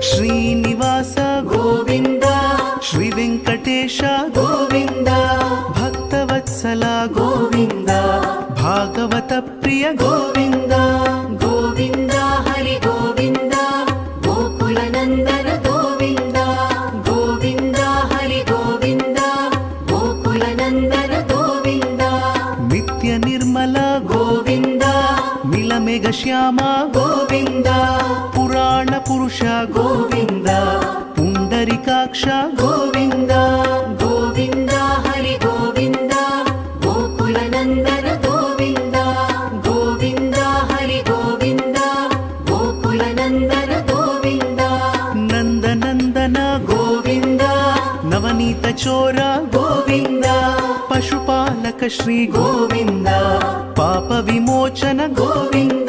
ಶ್ರೀನಿವಾಸ ಗೋವಿಂದ ಶ್ರೀ ವೆಂಕಟೇಶ ಗೋವಿಂದ ಭಕ್ತವತ್ಸಲ ಗೋವಿಂದ ಭಾಗವತ ಪ್ರಿಯ ಗೋವಿಂದ ಗೋವಿಂದ ಹರಿ ಗೋವಿಂದ ಗೋಕುಲ ನಂದನ ಗೋವಿಂದ ಗೋವಿಂದ ಹರಿ ಗೋವಿಂದ ಗೋಕುಲ ನಂದನ ಗೋವಿಂದ ನಿತ್ಯ ನಿರ್ಮಲ ಗೋವಿಂದ ಮಿಲಮೆಘ ಶ್ಯಾಮ ಗೋವಿಂದ ಪುರಾಣ ಪುರುಷ ಗೋವಿಂದ ಪುಂಡರಿಕಾಕ್ಷ ಗೋವಿಂದ ಗೋವಿಂದ ಹರಿ ಗೋವಿಂದ ಗೋಕುಲ ನಂದನ ಗೋವಿಂದ ಗೋವಿಂದ ಹರಿ ಗೋವಿಂದ ಗೋಕುಲ ನಂದನ ಗೋವಿಂದ ನಂದನಂದನ ಗೋವಿಂದ ನವನೀತ ಚೋರ ಗೋವಿಂದ ಪಶುಪಾಲಕ ಶ್ರೀ ಗೋವಿಂದ ಪಾಪ ವಿಮೋಚನ ಗೋವಿಂದ